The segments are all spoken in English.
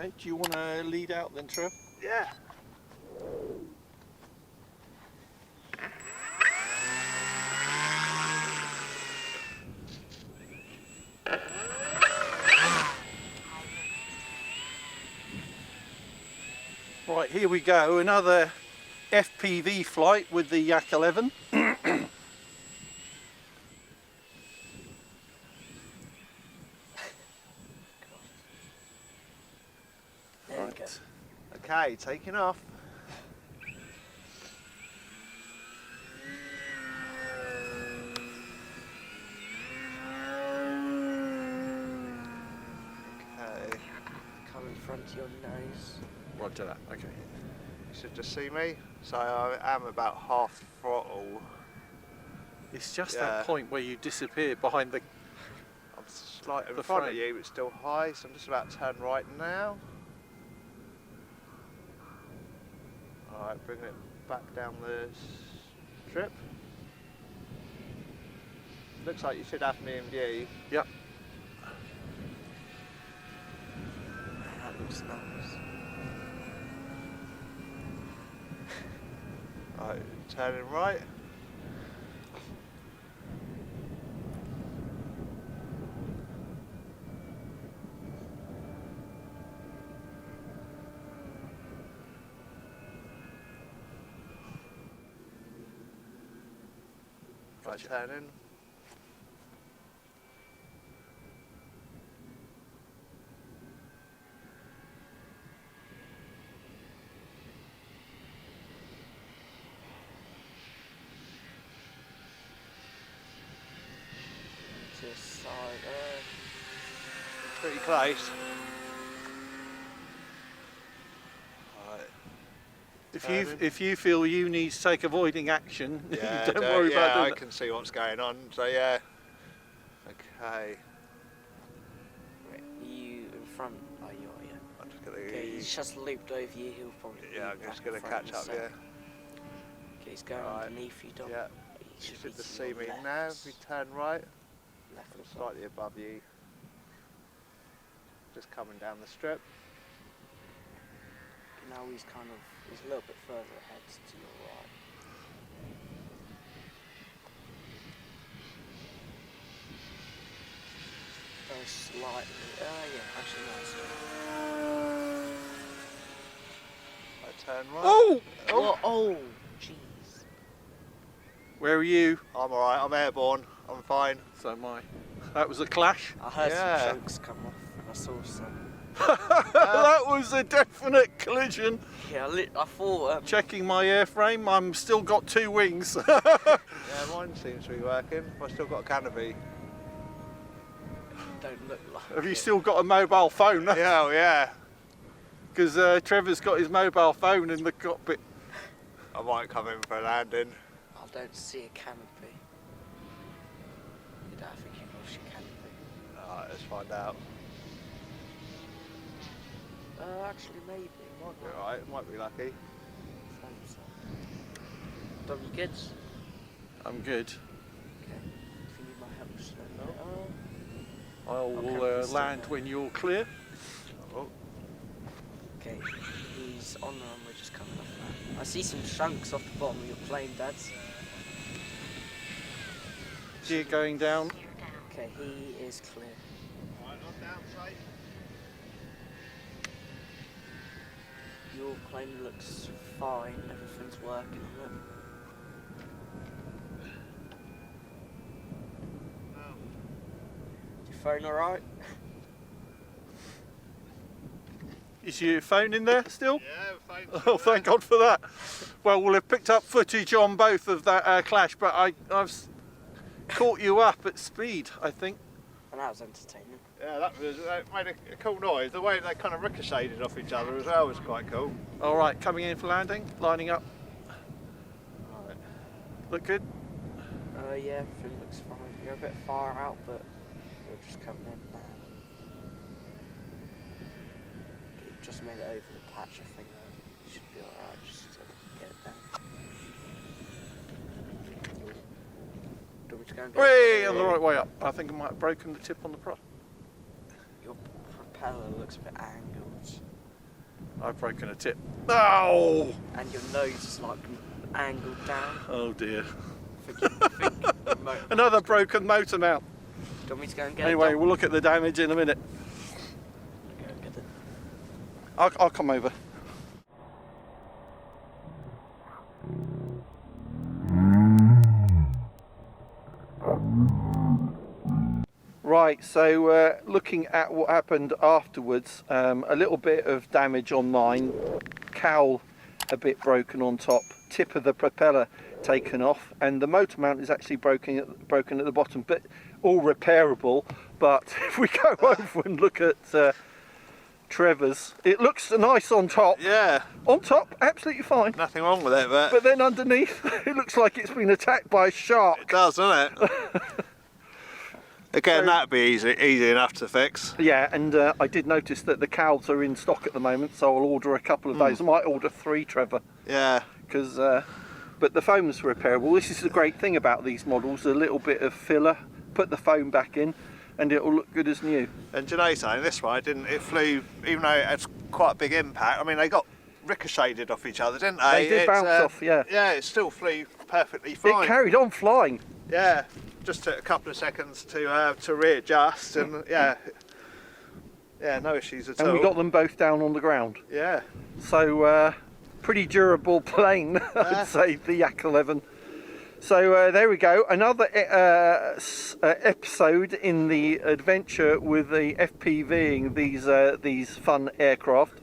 Okay, do you want to lead out then, Trev? Yeah. Right, here we go, another FPV flight with the Yak-11. Right. Okay, taking off. Okay. Come in front of your nose. Roger that, okay. You should just see me. So I am about half throttle. It's just that point where you disappear behind the... I'm slightly in the front frame. of you, but still high, so I'm just about to turn right now. Alright, bringing it back down the strip. Looks like you should have me in view. Yep. That looks nice. Alright, turning right. Right, turning. To the side. Pretty close. Alright. If you feel you need to take avoiding action, Yeah, don't worry about I doing that. can see what's going on, so yeah. Okay. Right, you in front? Oh, you are, yeah. I'm just gonna... Okay, he's just looped over you, he'll probably Yeah, be I'm just back gonna in front catch in a up, sec. yeah. Okay, he's going Right. underneath you, Dom. Yeah. He You should should be just to see your me left. now. If we turn right, Left I'm or slightly above you. Just coming down the strip. Now he's a little bit further ahead to your right. Very slightly. Yeah, actually no. I turn right. Oh! Oh, jeez. Where are you? I'm alright, I'm airborne. I'm fine. So am I. That was a clash. I heard Yeah. some chunks come off and I saw some. That was a definite collision. Yeah, I thought... Checking my airframe, I'm still got 2 wings. Yeah, mine seems to be working. I've still got a canopy. don't look like Have you it. still got a mobile phone? Yeah, oh, yeah. Because Trevor's got his mobile phone in the cockpit. I might come in for a landing. I don't see a canopy. You don't think you've lost your canopy? Alright, let's find out. Actually, maybe. Might be alright, might be lucky. Dom, you good? I'm good. Okay. If you need my help, just let me No. know. I will Okay, still land there. when you're clear. Oh, Okay, he's on the runway, just coming off that. I see some chunks off the bottom of your plane, Dads. Gear going down. Okay, he is clear. alright, I'm down safe. Your plane looks fine, everything's working on it. Is your phone alright? Is your phone in there still? Yeah, phone's Oh, thank God for that. Well, we'll have picked up footage on both of that clash, but I've caught you up at speed, I think. And that was entertaining. Yeah, that made a cool noise. The way they kind of ricocheted off each other as well was quite cool. All right, coming in for landing, lining up. Alright. Look good? Yeah, everything looks fine. You're a bit far out, but you're just coming in now. Okay, you've just made it over the patch, I think. You should be alright, just to get it down. Do you want me to go and get Way it? on the right way up. I think I might have broken the tip on the prop. Your propeller looks a bit angled. I've broken a tip. Oh! And your nose is like angled down. Oh dear. Remote. Another broken motor mount. Do you want me to go and get Anyway, it? we'll look at the damage in a minute. Go and get it. I'll come over. Right, so looking at what happened afterwards, a little bit of damage on mine, cowl a bit broken on top, tip of the propeller taken off, and the motor mount is actually broken at the bottom, but all repairable. But if we go over and look at Trevor's, it looks nice on top. Yeah, On top, absolutely fine. nothing wrong with it, but But then underneath, it looks like it's been attacked by a shark. it does, doesn't it? Again, So- that'd be easy enough to fix. Yeah, and I did notice that the cowls are in stock at the moment, so I'll order a couple of those. I might order 3, Trevor, Yeah, because but the foam's repairable. This is the great thing about these models: a little bit of filler, put the foam back in, and it'll look good as new. and do you know something? This one, it flew, even though it had quite a big impact. I mean, they got ricocheted off each other, didn't they? They did bounce off, yeah. Yeah, it still flew perfectly fine. It carried on flying. Yeah, just took a couple of seconds to readjust, and yeah, no issues at all. And we got them both down on the ground. Yeah, So pretty durable plane, I'd say, the Yak-11. So there we go, another episode in the adventure with the FPVing these fun aircraft.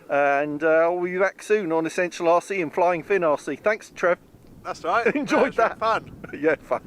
And we'll be back soon on Essential RC and Flying Fin RC. Thanks, Trev. that's right. Enjoyed That was that. really fun. Yeah, fun.